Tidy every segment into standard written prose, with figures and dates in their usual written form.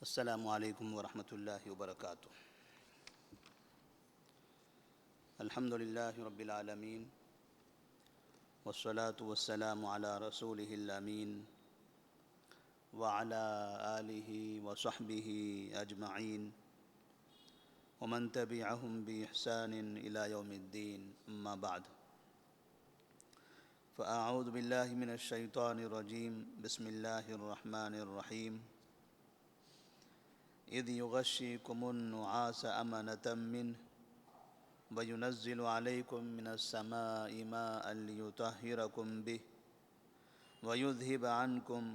السلام علیکم ورحمۃ اللہ وبرکاتہ۔ الحمد للہ رب العالمین والصلاة والسلام علی رسولہ الامین وعلی آلہ وصحبہ اجمعین ومن تبعہم بإحسان الی یوم الدین، اما بعد فاعوذ باللہ من الشیطان الرجیم، بسم اللہ الرحمن الرحیم۔ اذ یغشیکم النعاس امنة منہ وینزل علیکم من السماء ماء لیطہرکم بہ ویذہب عنکم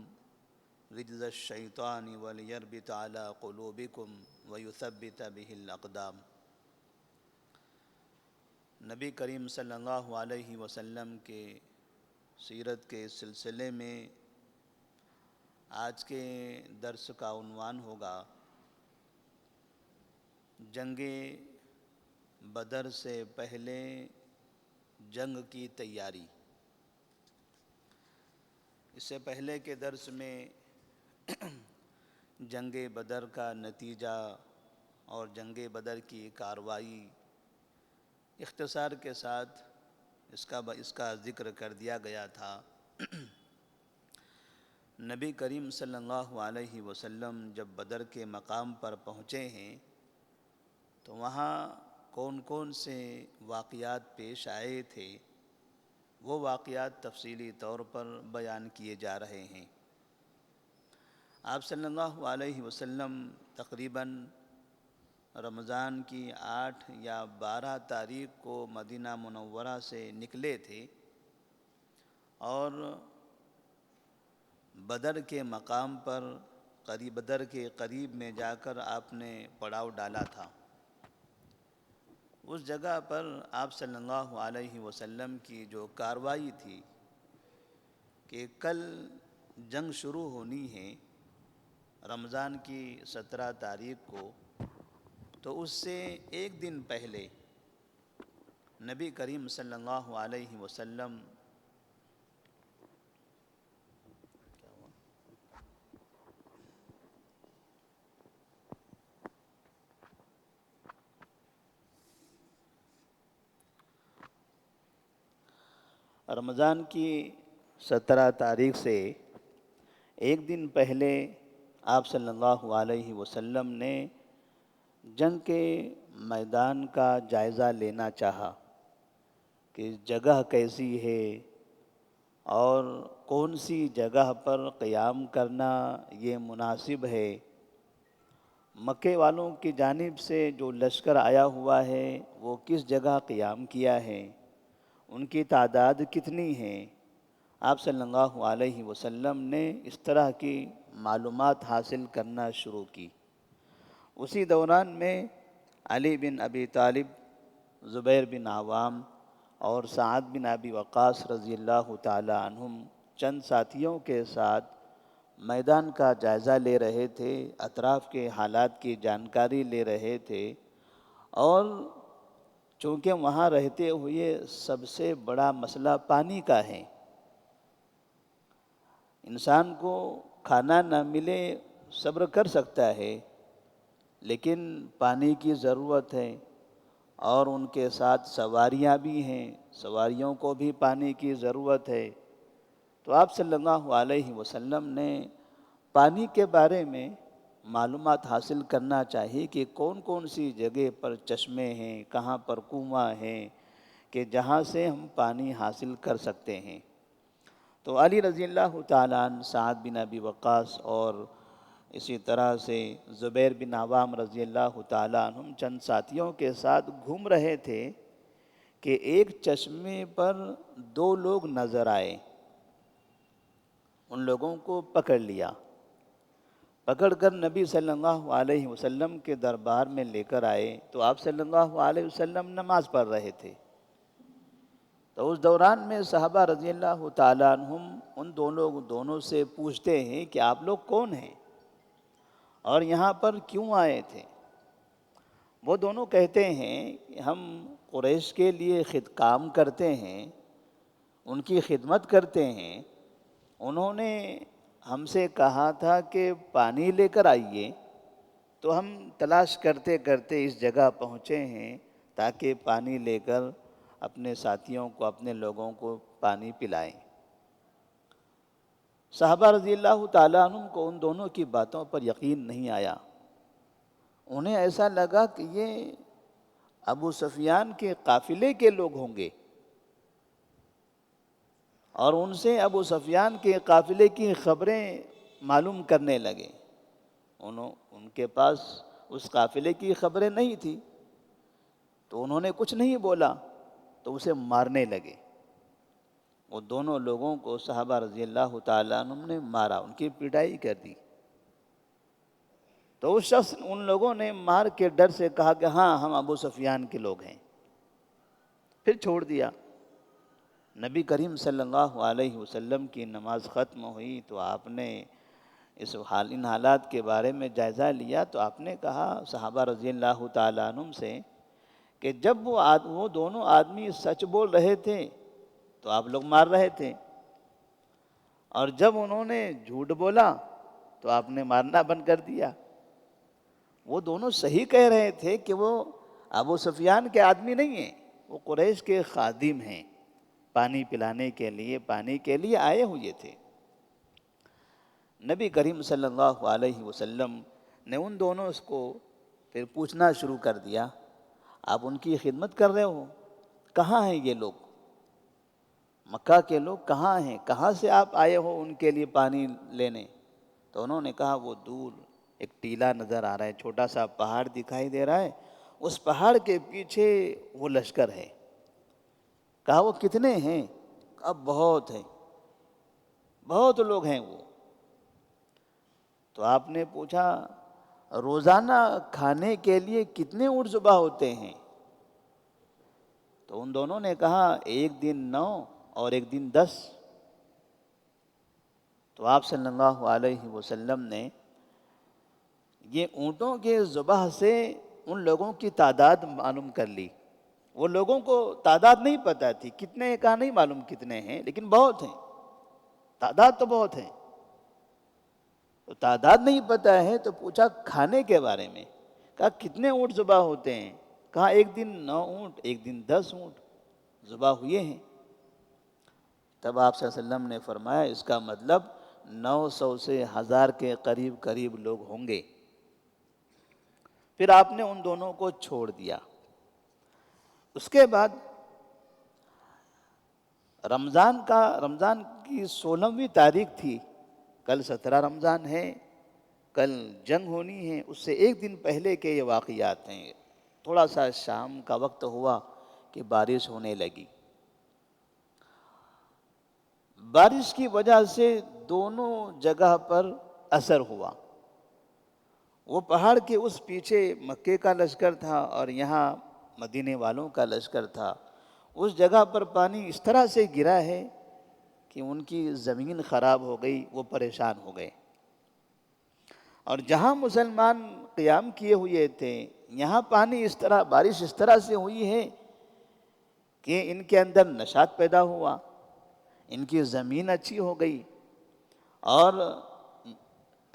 رجز الشیطان ولیربط علی قلوبکم ویثبت بہ الاقدام۔ نبی کریم صلی اللہ علیہ وسلم کے سیرت کے سلسلے میں آج کے درس کا عنوان ہوگا جنگ بدر سے پہلے جنگ کی تیاری۔ اس سے پہلے کے درس میں جنگ بدر کا نتیجہ اور جنگ بدر کی کارروائی اختصار کے ساتھ اس کا ذکر کر دیا گیا تھا۔ نبی کریم صلی اللہ علیہ وسلم جب بدر کے مقام پر پہنچے ہیں تو وہاں کون کون سے واقعات پیش آئے تھے، وہ واقعات تفصیلی طور پر بیان کیے جا رہے ہیں۔ آپ صلی اللہ علیہ وسلم تقریباً رمضان کی 8 یا 12 تاریخ کو مدینہ منورہ سے نکلے تھے اور بدر کے مقام پر بدر کے قریب میں جا کر آپ نے پڑاؤ ڈالا تھا۔ اس جگہ پر آپ صلی اللہ علیہ وسلم کی جو کارروائی تھی کہ کل جنگ شروع ہونی ہے رمضان کی 17 تاریخ کو، تو اس سے ایک دن پہلے نبی کریم صلی اللہ علیہ وسلم رمضان کی 17 تاریخ سے ایک دن پہلے آپ صلی اللہ علیہ وسلم نے جنگ کے میدان کا جائزہ لینا چاہا کہ جگہ کیسی ہے اور کون سی جگہ پر قیام کرنا یہ مناسب ہے۔ مکے والوں کی جانب سے جو لشکر آیا ہوا ہے وہ کس جگہ قیام کیا ہے، ان کی تعداد کتنی ہے۔ آپ صلی اللہ علیہ وسلم نے اس طرح کی معلومات حاصل کرنا شروع کی۔ اسی دوران میں علی بن ابی طالب، زبیر بن عوام اور سعد بن ابی وقاص رضی اللہ تعالی عنہم چند ساتھیوں کے ساتھ میدان کا جائزہ لے رہے تھے، اطراف کے حالات کی جانکاری لے رہے تھے، اور چونکہ وہاں رہتے ہوئے سب سے بڑا مسئلہ پانی کا ہے۔ انسان کو کھانا نہ ملے صبر کر سکتا ہے، لیکن پانی کی ضرورت ہے، اور ان کے ساتھ سواریاں بھی ہیں، سواریوں کو بھی پانی کی ضرورت ہے۔ تو آپ صلی اللہ علیہ وسلم نے پانی کے بارے میں معلومات حاصل کرنا چاہیے کہ کون کون سی جگہ پر چشمے ہیں، کہاں پر کنواں ہیں کہ جہاں سے ہم پانی حاصل کر سکتے ہیں۔ تو علی رضی اللہ تعالیٰ عنہ، سعد بن ابی وقاص اور اسی طرح سے زبیر بن عوام رضی اللہ تعالیٰ عنہم چند ساتھیوں کے ساتھ گھوم رہے تھے کہ ایک چشمے پر 2 لوگ نظر آئے۔ ان لوگوں کو پکڑ لیا، پکڑ کر نبی صلی اللہ علیہ وسلم کے دربار میں لے کر آئے۔ تو آپ صلی اللہ علیہ وسلم نماز پڑھ رہے تھے، تو اس دوران میں صحابہ رضی اللہ تعالیٰ عنہم ان دونوں سے پوچھتے ہیں کہ آپ لوگ کون ہیں اور یہاں پر کیوں آئے تھے؟ وہ دونوں کہتے ہیں کہ ہم قریش کے لیے کام کرتے ہیں، ان کی خدمت کرتے ہیں، انہوں نے ہم سے کہا تھا کہ پانی لے کر آئیے، تو ہم تلاش کرتے کرتے اس جگہ پہنچے ہیں تاکہ پانی لے کر اپنے ساتھیوں کو، اپنے لوگوں کو پانی پلائیں۔ صحابہ رضی اللہ تعالیٰ عنہ کو ان دونوں کی باتوں پر یقین نہیں آیا۔ انہیں ایسا لگا کہ یہ ابو سفیان کے قافلے کے لوگ ہوں گے، اور ان سے ابو سفیان کے قافلے کی خبریں معلوم کرنے لگے۔ ان کے پاس اس قافلے کی خبریں نہیں تھی، تو انہوں نے کچھ نہیں بولا، تو اسے مارنے لگے۔ وہ دونوں لوگوں کو صحابہ رضی اللہ تعالیٰ عنہ نے مارا، ان کی پٹائی کر دی۔ تو اس شخص، ان لوگوں نے مار کے ڈر سے کہا کہ ہاں ہم ابو سفیان کے لوگ ہیں، پھر چھوڑ دیا۔ نبی کریم صلی اللہ علیہ وسلم کی نماز ختم ہوئی تو آپ نے ان حالات کے بارے میں جائزہ لیا، تو آپ نے کہا صحابہ رضی اللہ تعالیٰ عنہ سے کہ جب وہ دونوں آدمی سچ بول رہے تھے تو آپ لوگ مار رہے تھے، اور جب انہوں نے جھوٹ بولا تو آپ نے مارنا بند کر دیا۔ وہ دونوں صحیح کہہ رہے تھے کہ وہ ابو سفیان کے آدمی نہیں ہیں، وہ قریش کے خادم ہیں، پانی پلانے کے لیے، پانی کے لیے آئے ہوئے تھے۔ نبی کریم صلی اللہ علیہ وسلم نے ان دونوں کو پھر پوچھنا شروع کر دیا، آپ ان کی خدمت کر رہے ہو، کہاں ہیں یہ لوگ؟ مکہ کے لوگ کہاں ہیں؟ کہاں سے آپ آئے ہو ان کے لیے پانی لینے؟ تو انہوں نے کہا وہ دور ایک ٹیلہ نظر آ رہا ہے، چھوٹا سا پہاڑ دکھائی دے رہا ہے، اس پہاڑ کے پیچھے وہ لشکر ہے۔ کہا وہ کتنے ہیں؟ کہا بہت ہیں، بہت لوگ ہیں وہ۔ تو آپ نے پوچھا روزانہ کھانے کے لیے کتنے اونٹ ذبح ہوتے ہیں؟ تو ان دونوں نے کہا ایک دن 9 اور ایک دن 10۔ تو آپ صلی اللہ علیہ وسلم نے یہ اونٹوں کے ذبح سے ان لوگوں کی تعداد معلوم کر لی۔ وہ لوگوں کو تعداد نہیں پتہ تھی، کتنے کا نہیں معلوم کتنے ہیں، لیکن بہت ہیں، تعداد تو بہت ہیں۔ تو تعداد نہیں پتہ ہے تو پوچھا کھانے کے بارے میں، کہا کتنے اونٹ ذبح ہوتے ہیں؟ کہا ایک دن 9 اونٹ، ایک دن 10 اونٹ ذبح ہوئے ہیں۔ تب آپ صلی اللہ علیہ وسلم نے فرمایا اس کا مطلب 900 سے 1000 کے قریب قریب لوگ ہوں گے۔ پھر آپ نے ان دونوں کو چھوڑ دیا۔ اس کے بعد رمضان کی 16ویں تاریخ تھی، کل 17 رمضان ہے، کل جنگ ہونی ہے، اس سے ایک دن پہلے کے یہ واقعات ہیں۔ تھوڑا سا شام کا وقت ہوا کہ بارش ہونے لگی۔ بارش کی وجہ سے دونوں جگہ پر اثر ہوا۔ وہ پہاڑ کے اس پیچھے مکے کا لشکر تھا اور یہاں مدینے والوں کا لشکر تھا۔ اس جگہ پر پانی اس طرح سے گرا ہے کہ ان کی زمین خراب ہو گئی، وہ پریشان ہو گئے۔ اور جہاں مسلمان قیام کیے ہوئے تھے، یہاں پانی اس طرح، بارش اس طرح سے ہوئی ہے کہ ان کے اندر نشاط پیدا ہوا، ان کی زمین اچھی ہو گئی، اور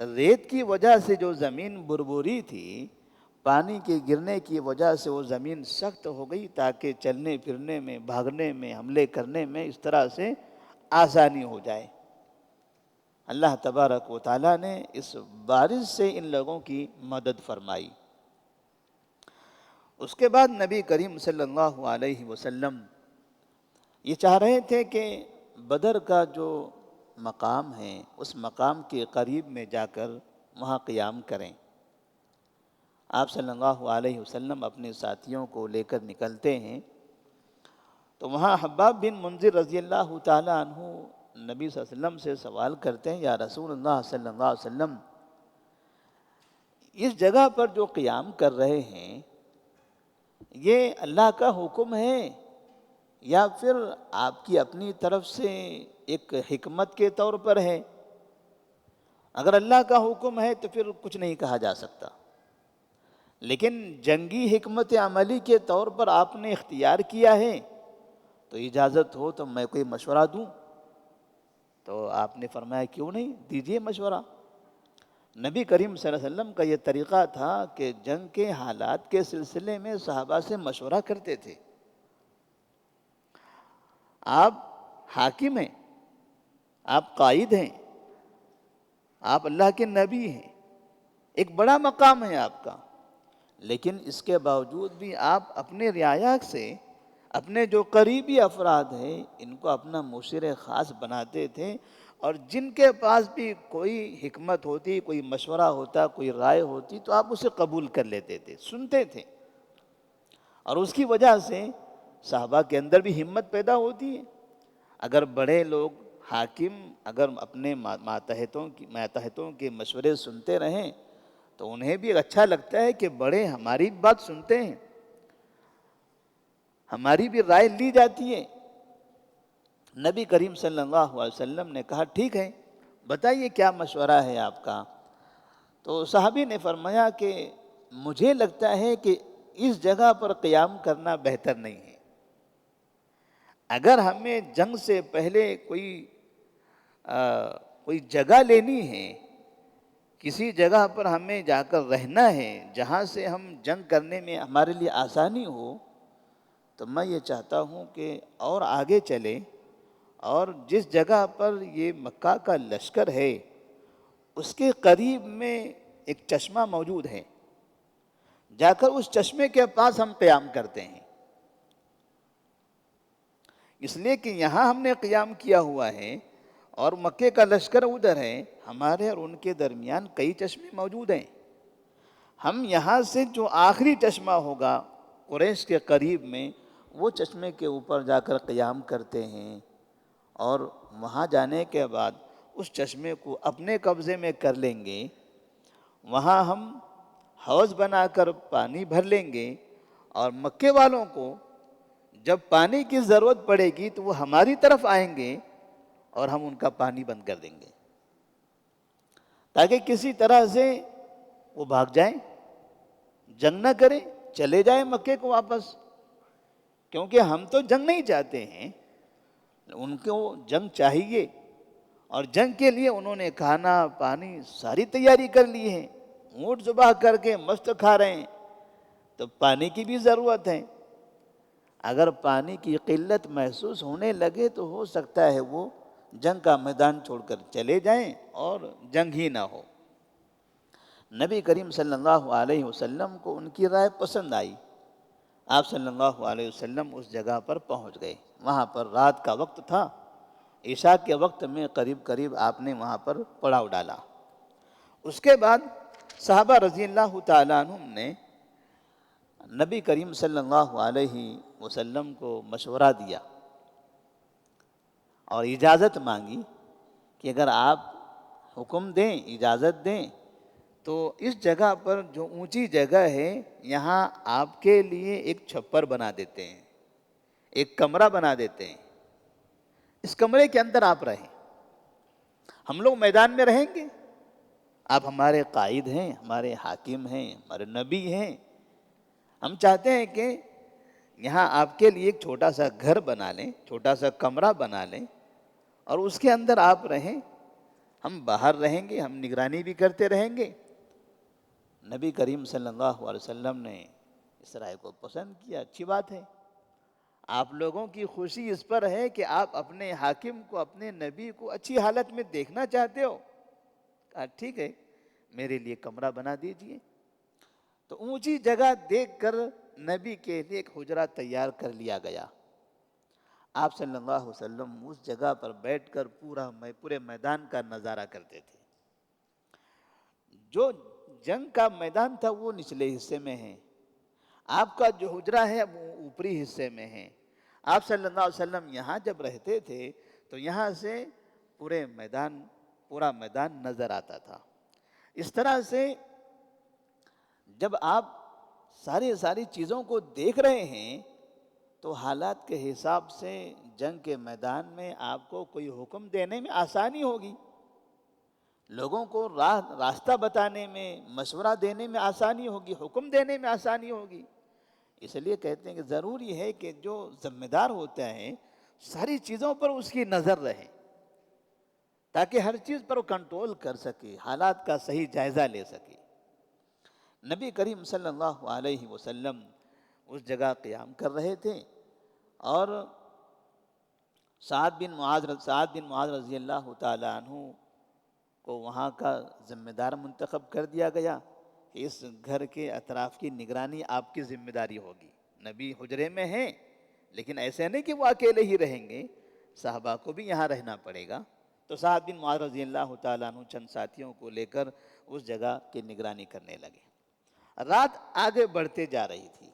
ریت کی وجہ سے جو زمین بربوری تھی، پانی کے گرنے کی وجہ سے وہ زمین سخت ہو گئی تاکہ چلنے پھرنے میں، بھاگنے میں، حملے کرنے میں اس طرح سے آسانی ہو جائے۔ اللہ تبارک و تعالیٰ نے اس بارش سے ان لوگوں کی مدد فرمائی۔ اس کے بعد نبی کریم صلی اللہ علیہ وسلم یہ چاہ رہے تھے کہ بدر کا جو مقام ہے اس مقام کے قریب میں جا کر وہاں قیام کریں۔ آپ صلی اللہ علیہ وسلم اپنے ساتھیوں کو لے کر نکلتے ہیں، تو وہاں حباب بن منذر رضی اللہ تعالیٰ عنہ نبی صلی اللہ علیہ وسلم سے سوال کرتے ہیں، یا رسول اللہ صلی اللہ علیہ وسلم، اس جگہ پر جو قیام کر رہے ہیں یہ اللہ کا حکم ہے یا پھر آپ کی اپنی طرف سے ایک حکمت کے طور پر ہے؟ اگر اللہ کا حکم ہے تو پھر کچھ نہیں کہا جا سکتا، لیکن جنگی حکمت عملی کے طور پر آپ نے اختیار کیا ہے تو اجازت ہو تو میں کوئی مشورہ دوں؟ تو آپ نے فرمایا کیوں نہیں، دیجئے مشورہ۔ نبی کریم صلی اللہ علیہ وسلم کا یہ طریقہ تھا کہ جنگ کے حالات کے سلسلے میں صحابہ سے مشورہ کرتے تھے۔ آپ حاکم ہیں، آپ قائد ہیں، آپ اللہ کے نبی ہیں، ایک بڑا مقام ہے آپ کا، لیکن اس کے باوجود بھی آپ اپنے رعایا سے اپنے جو قریبی افراد ہیں ان کو اپنا مشیر خاص بناتے تھے، اور جن کے پاس بھی کوئی حکمت ہوتی، کوئی مشورہ ہوتا، کوئی رائے ہوتی تو آپ اسے قبول کر لیتے تھے، سنتے تھے، اور اس کی وجہ سے صحابہ کے اندر بھی ہمت پیدا ہوتی ہے۔ اگر بڑے لوگ حاکم اگر اپنے ماتحتوں کے مشورے سنتے رہیں تو انہیں بھی اچھا لگتا ہے کہ بڑے ہماری بات سنتے ہیں، ہماری بھی رائے لی جاتی ہے۔ نبی کریم صلی اللہ علیہ وسلم نے کہا ٹھیک ہے، بتائیے کیا مشورہ ہے آپ کا؟ تو صحابی نے فرمایا کہ مجھے لگتا ہے کہ اس جگہ پر قیام کرنا بہتر نہیں ہے۔ اگر ہمیں جنگ سے پہلے کوئی جگہ لینی ہے، کسی جگہ پر ہمیں جا کر رہنا ہے جہاں سے ہم جنگ کرنے میں ہمارے لیے آسانی ہو، تو میں یہ چاہتا ہوں کہ اور آگے چلے، اور جس جگہ پر یہ مکہ کا لشکر ہے اس کے قریب میں ایک چشمہ موجود ہے، جا کر اس چشمے کے پاس ہم قیام کرتے ہیں، اس لیے کہ یہاں ہم نے قیام کیا ہوا ہے اور مکے کا لشکر ادھر ہے، ہمارے اور ان کے درمیان کئی چشمے موجود ہیں، ہم یہاں سے جو آخری چشمہ ہوگا قریش کے قریب میں وہ چشمے کے اوپر جا کر قیام کرتے ہیں، اور وہاں جانے کے بعد اس چشمے کو اپنے قبضے میں کر لیں گے، وہاں ہم حوض بنا کر پانی بھر لیں گے، اور مکے والوں کو جب پانی کی ضرورت پڑے گی تو وہ ہماری طرف آئیں گے اور ہم ان کا پانی بند کر دیں گے، تاکہ کسی طرح سے وہ بھاگ جائیں، جنگ نہ کریں، چلے جائیں مکے کو واپس، کیونکہ ہم تو جنگ نہیں چاہتے ہیں، ان کو جنگ چاہیے، اور جنگ کے لیے انہوں نے کھانا پانی ساری تیاری کر لی ہے، اونٹ ذبح کر کے مست کھا رہے ہیں، تو پانی کی بھی ضرورت ہے۔ اگر پانی کی قلت محسوس ہونے لگے تو ہو سکتا ہے وہ جنگ کا میدان چھوڑ کر چلے جائیں اور جنگ ہی نہ ہو۔ نبی کریم صلی اللہ علیہ وسلم کو ان کی رائے پسند آئی، آپ صلی اللہ علیہ وسلم اس جگہ پر پہنچ گئے، وہاں پر رات کا وقت تھا، عشاء کے وقت میں قریب آپ نے وہاں پر پڑاؤ ڈالا۔ اس کے بعد صحابہ رضی اللہ تعالیٰ عنہم نے نبی کریم صلی اللہ علیہ وسلم کو مشورہ دیا اور اجازت مانگی کہ اگر آپ حکم دیں، اجازت دیں، تو اس جگہ پر جو اونچی جگہ ہے یہاں آپ کے لیے ایک چھپر بنا دیتے ہیں، ایک کمرہ بنا دیتے ہیں، اس کمرے کے اندر آپ رہیں، ہم لوگ میدان میں رہیں گے، آپ ہمارے قائد ہیں، ہمارے حاکم ہیں، ہمارے نبی ہیں، ہم چاہتے ہیں کہ یہاں آپ کے لیے ایک چھوٹا سا گھر بنا لیں، چھوٹا سا کمرہ بنا لیں، اور اس کے اندر آپ رہیں، ہم باہر رہیں گے، ہم نگرانی بھی کرتے رہیں گے۔ نبی کریم صلی اللہ علیہ وسلم نے اس رائے کو پسند کیا، اچھی بات ہے، آپ لوگوں کی خوشی اس پر ہے کہ آپ اپنے حاکم کو، اپنے نبی کو اچھی حالت میں دیکھنا چاہتے ہو، کہا ٹھیک ہے، میرے لیے کمرہ بنا دیجئے۔ تو اونچی جگہ دیکھ کر نبی کے لیے ایک حجرہ تیار کر لیا گیا، آپ صلی اللہ علیہ وسلم اس جگہ پر بیٹھ کر پورے میدان کا نظارہ کرتے تھے۔ جو جنگ کا میدان تھا وہ نچلے حصے میں ہے، آپ کا جو حجرہ ہے وہ اوپری حصے میں ہے، آپ صلی اللہ علیہ وسلم یہاں جب رہتے تھے تو یہاں سے پورا میدان نظر آتا تھا۔ اس طرح سے جب آپ ساری چیزوں کو دیکھ رہے ہیں تو حالات کے حساب سے جنگ کے میدان میں آپ کو کوئی حکم دینے میں آسانی ہوگی، لوگوں کو راستہ بتانے میں، مشورہ دینے میں آسانی ہوگی، حکم دینے میں آسانی ہوگی۔ اس لیے کہتے ہیں کہ ضروری ہے کہ جو ذمہ دار ہوتا ہے ساری چیزوں پر اس کی نظر رہے، تاکہ ہر چیز پر وہ کنٹرول کر سکے، حالات کا صحیح جائزہ لے سکے۔ نبی کریم صلی اللہ علیہ وسلم اس جگہ قیام کر رہے تھے، اور سعد بن معاذ رضی اللہ تعالی عنہ کو وہاں کا ذمہ دار منتخب کر دیا گیا کہ اس گھر کے اطراف کی نگرانی آپ کی ذمہ داری ہوگی۔ نبی حجرے میں ہیں، لیکن ایسے نہیں کہ وہ اکیلے ہی رہیں گے، صحابہ کو بھی یہاں رہنا پڑے گا۔ تو سعد بن معاذ رضی اللہ تعالیٰ عنہ چند ساتھیوں کو لے کر اس جگہ کی نگرانی کرنے لگے۔ رات آگے بڑھتے جا رہی تھی۔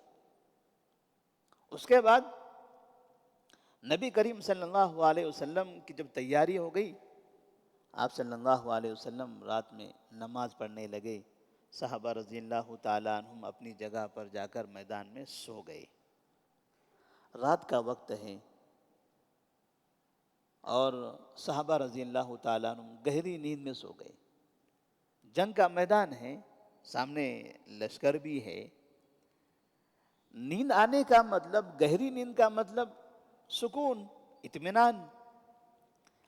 اس کے بعد نبی کریم صلی اللہ علیہ وسلم کی جب تیاری ہو گئی، آپ صلی اللہ علیہ وسلم رات میں نماز پڑھنے لگے۔ صحابہ رضی اللہ تعالیٰ عنہم اپنی جگہ پر جا کر میدان میں سو گئے۔ رات کا وقت ہے اور صحابہ رضی اللہ تعالیٰ عنہم گہری نیند میں سو گئے۔ جنگ کا میدان ہے، سامنے لشکر بھی ہے۔ نیند آنے کا مطلب، گہری نیند کا مطلب سکون، اطمینان۔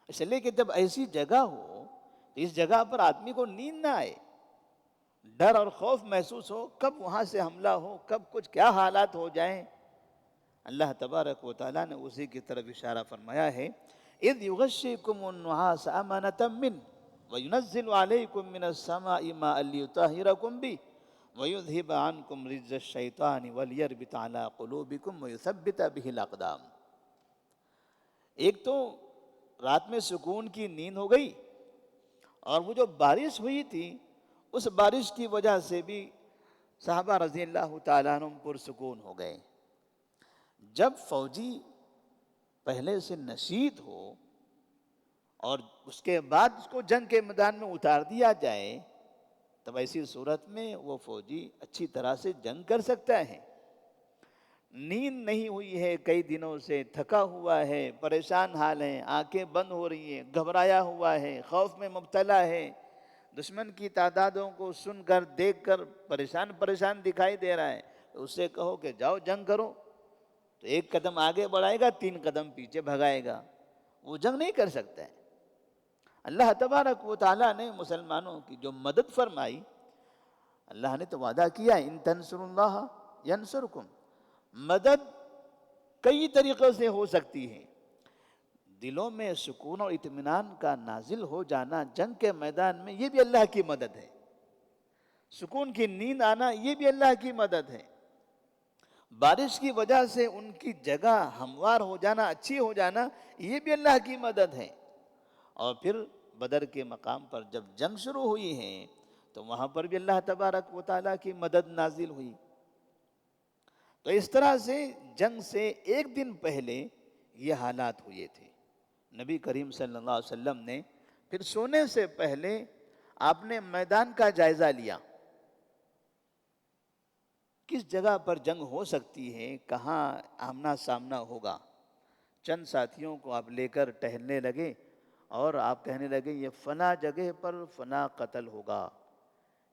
اس لیے کہ جب ایسی جگہ ہو تو اس جگہ پر آدمی کو نیند نہ آئے، ڈر اور خوف محسوس ہو، کب وہاں سے حملہ ہو، کب کچھ کیا حالات ہو جائیں۔ اللہ تبارک و تعالیٰ نے اسی کی طرف اشارہ فرمایا ہے، اذ یغشیکم النعاس امانۃ منہ وینزل علیکم من السماء ماء لیطہرکم بہ ویذہب عنکم رجز الشیطان ولیربط علی قلوبکم ویثبت بہ الاقدام۔ ایک تو رات میں سکون کی نیند ہو گئی، اور وہ جو بارش ہوئی تھی اس بارش کی وجہ سے بھی صحابہ رضی اللہ تعالیٰ عنہ پرسکون ہو گئے۔ جب فوجی پہلے سے نشیط ہو اور اس کے بعد اس کو جنگ کے میدان میں اتار دیا جائے، تب ایسی صورت میں وہ فوجی اچھی طرح سے جنگ کر سکتا ہے۔ نیند نہیں ہوئی ہے کئی دنوں سے، تھکا ہوا ہے، پریشان حال ہے، آنکھیں بند ہو رہی ہیں، گھبرایا ہوا ہے، خوف میں مبتلا ہے، دشمن کی تعدادوں کو سن کر دیکھ کر پریشان دکھائی دے رہا ہے، تو اس سے کہو کہ جاؤ جنگ کرو، تو ایک قدم آگے بڑھائے گا، 3 قدم پیچھے بھگائے گا، وہ جنگ نہیں کر سکتا ہے۔ اللہ تبارک و تعالیٰ نے مسلمانوں کی جو مدد فرمائی، اللہ نے تو وعدہ کیا، ان تنصروا اللہ ینصرکم۔ مدد کئی طریقوں سے ہو سکتی ہے۔ دلوں میں سکون اور اطمینان کا نازل ہو جانا جنگ کے میدان میں، یہ بھی اللہ کی مدد ہے۔ سکون کی نیند آنا، یہ بھی اللہ کی مدد ہے۔ بارش کی وجہ سے ان کی جگہ ہموار ہو جانا، اچھی ہو جانا، یہ بھی اللہ کی مدد ہے۔ اور پھر بدر کے مقام پر جب جنگ شروع ہوئی ہے تو وہاں پر بھی اللہ تبارک و تعالیٰ کی مدد نازل ہوئی۔ تو اس طرح سے جنگ سے ایک دن پہلے یہ حالات ہوئے تھے۔ نبی کریم صلی اللہ علیہ وسلم نے پھر سونے سے پہلے آپ نے میدان کا جائزہ لیا، کس جگہ پر جنگ ہو سکتی ہے، کہاں آمنا سامنا ہوگا۔ چند ساتھیوں کو آپ لے کر ٹہلنے لگے اور آپ کہنے لگے، یہ فلاں جگہ پر فلاں قتل ہوگا،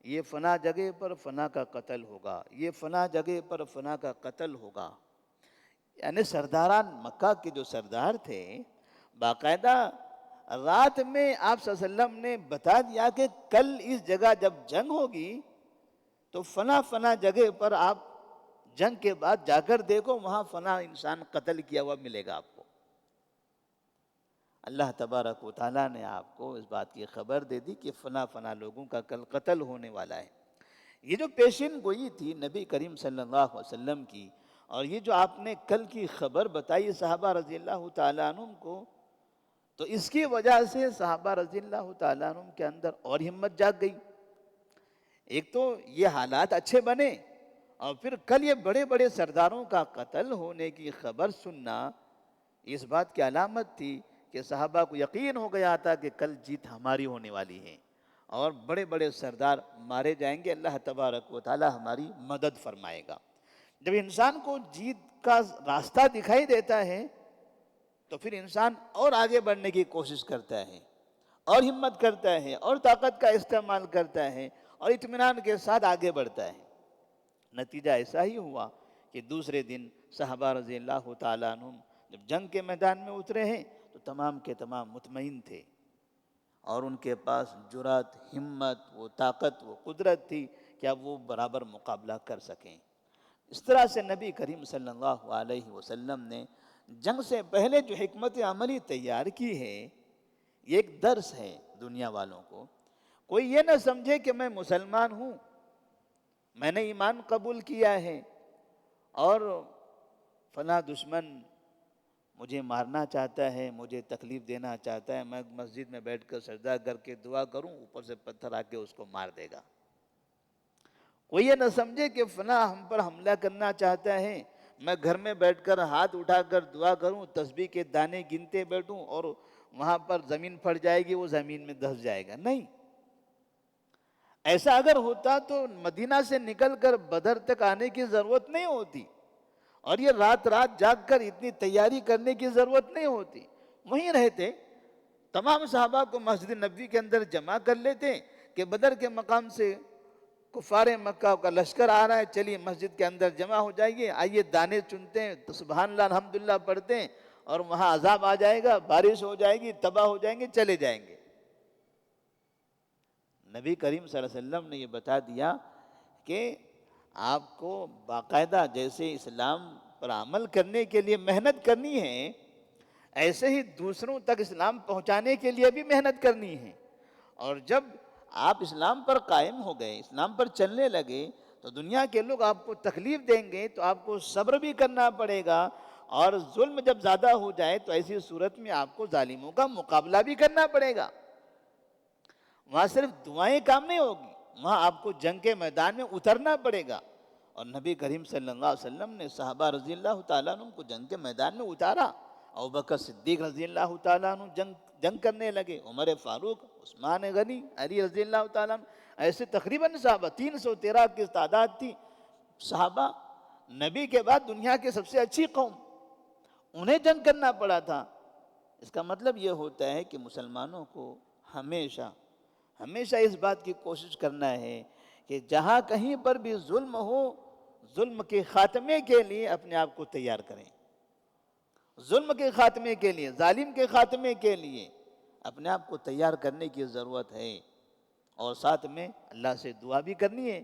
یہ فلاں جگہ پر فلاں کا قتل ہوگا، یہ فلاں جگہ پر فلاں کا قتل ہوگا۔ یعنی سرداران مکہ کے جو سردار تھے، باقاعدہ رات میں آپ صلی اللہ علیہ وسلم نے بتا دیا کہ کل اس جگہ جب جنگ ہوگی تو فلاں فلاں جگہ پر آپ جنگ کے بعد جا کر دیکھو، وہاں فلاں انسان قتل کیا ہوا ملے گا آپ کو۔ اللہ تبارک و تعالیٰ نے آپ کو اس بات کی خبر دے دی کہ فلاں فلاں لوگوں کا کل قتل ہونے والا ہے۔ یہ جو پیشین گوئی تھی نبی کریم صلی اللہ علیہ وسلم کی، اور یہ جو آپ نے کل کی خبر بتائی صحابہ رضی اللہ تعالیٰ عنہ کو، تو اس کی وجہ سے صحابہ رضی اللہ تعالیٰ عنہ کے اندر اور ہمت جاگ گئی۔ ایک تو یہ حالات اچھے بنے، اور پھر کل یہ بڑے بڑے سرداروں کا قتل ہونے کی خبر سننا اس بات کی علامت تھی کہ صحابہ کو یقین ہو گیا تھا کہ کل جیت ہماری ہونے والی ہے، اور بڑے بڑے سردار مارے جائیں گے، اللہ تبارک و تعالی ہماری مدد فرمائے گا۔ جب انسان کو جیت کا راستہ دکھائی دیتا ہے تو پھر انسان اور آگے بڑھنے کی کوشش کرتا ہے، اور ہمت کرتا ہے، اور طاقت کا استعمال کرتا ہے، اور اطمینان کے ساتھ آگے بڑھتا ہے۔ نتیجہ ایسا ہی ہوا کہ دوسرے دن صحابہ رضی اللہ تعالیٰ عنہ جب جنگ کے میدان میں اترے ہیں تو تمام کے تمام مطمئن تھے، اور ان کے پاس جرات، ہمت، وہ طاقت، وہ قدرت تھی کہ اب وہ برابر مقابلہ کر سکیں۔ اس طرح سے نبی کریم صلی اللہ علیہ وسلم نے جنگ سے پہلے جو حکمت عملی تیار کی ہے، یہ ایک درس ہے دنیا والوں کو۔ کوئی یہ نہ سمجھے کہ میں مسلمان ہوں، میں نے ایمان قبول کیا ہے اور فلاں دشمن مجھے مارنا چاہتا ہے، مجھے تکلیف دینا چاہتا ہے، میں مسجد میں بیٹھ کر سجدہ کر کے دعا کروں، اوپر سے پتھر آ کے اس کو مار دے گا۔ کوئی یہ نہ سمجھے کہ فلاں ہم پر حملہ کرنا چاہتا ہے، میں گھر میں بیٹھ کر ہاتھ اٹھا کر دعا کروں، تسبیح کے دانے گنتے بیٹھوں اور وہاں پر زمین پھٹ جائے گی، وہ زمین میں دھس جائے گا۔ نہیں، ایسا اگر ہوتا تو مدینہ سے نکل کر بدر تک آنے کی ضرورت نہیں ہوتی، اور یہ رات رات جاگ کر اتنی تیاری کرنے کی ضرورت نہیں ہوتی۔ وہیں رہتے، تمام صحابہ کو مسجد نبوی کے اندر جمع کر لیتے کہ بدر کے مقام سے کفار مکہ کا لشکر آ رہا ہے، چلیے مسجد کے اندر جمع ہو جائیے، آئیے دانے چنتے ہیں تو سبحان اللہ الحمدللہ پڑھتے ہیں، اور وہاں عذاب آ جائے گا، بارش ہو جائے گی، تباہ ہو جائیں گے، چلے جائیں گے۔ نبی کریم صلی اللہ علیہ وسلم نے یہ بتا دیا کہ آپ کو باقاعدہ جیسے اسلام پر عمل کرنے کے لیے محنت کرنی ہے، ایسے ہی دوسروں تک اسلام پہنچانے کے لیے بھی محنت کرنی ہے۔ اور جب آپ اسلام پر قائم ہو گئے، اسلام پر چلنے لگے، تو دنیا کے لوگ آپ کو تکلیف دیں گے تو آپ کو صبر بھی کرنا پڑے گا، اور ظلم جب زیادہ ہو جائے تو ایسی صورت میں آپ کو ظالموں کا مقابلہ بھی کرنا پڑے گا۔ وہاں صرف دعائیں کام نہیں ہوگی، وہاں آپ کو جنگ کے میدان میں اترنا پڑے گا۔ اور نبی کریم صلی اللہ علیہ وسلم نے صحابہ رضی اللہ تعالیٰ عنہ کو جنگ کے میدان میں اتارا۔ ابوبکر صدیق رضی اللہ تعالیٰ عنہ جنگ کرنے لگے، عمر فاروق، عثمان غنی، علی رضی اللہ تعالیٰ عنہ، ایسے تقریباً صحابہ 313 کی تعداد تھی۔ صحابہ نبی کے بعد دنیا کی سب سے اچھی قوم، انہیں جنگ کرنا پڑا تھا۔ اس کا مطلب یہ ہوتا ہے کہ مسلمانوں کو ہمیشہ ہمیشہ اس بات کی کوشش کرنا ہے کہ جہاں کہیں پر بھی ظلم ہو، ظلم کے خاتمے کے لیے اپنے آپ کو تیار کریں۔ ظلم کے خاتمے کے لیے، ظالم کے خاتمے کے لیے اپنے آپ کو تیار کرنے کی ضرورت ہے، اور ساتھ میں اللہ سے دعا بھی کرنی ہے۔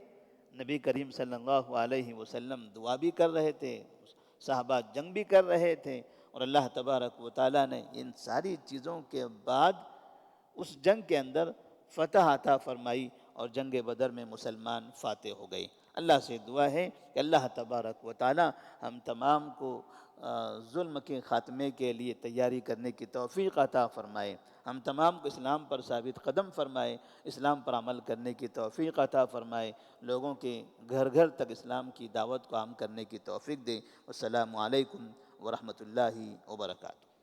نبی کریم صلی اللہ علیہ وسلم دعا بھی کر رہے تھے، صحابہ جنگ بھی کر رہے تھے، اور اللہ تبارک و تعالیٰ نے ان ساری چیزوں کے بعد اس جنگ کے اندر فتح عطا فرمائی، اور جنگ بدر میں مسلمان فاتح ہو گئے۔ اللہ سے دعا ہے کہ اللہ تبارک و تعالی ہم تمام کو ظلم کے خاتمے کے لیے تیاری کرنے کی توفیق عطا فرمائے، ہم تمام کو اسلام پر ثابت قدم فرمائے، اسلام پر عمل کرنے کی توفیق عطا فرمائے، لوگوں کے گھر گھر تک اسلام کی دعوت کو عام کرنے کی توفیق دے۔ السلام علیکم ورحمۃ اللہ وبرکاتہ۔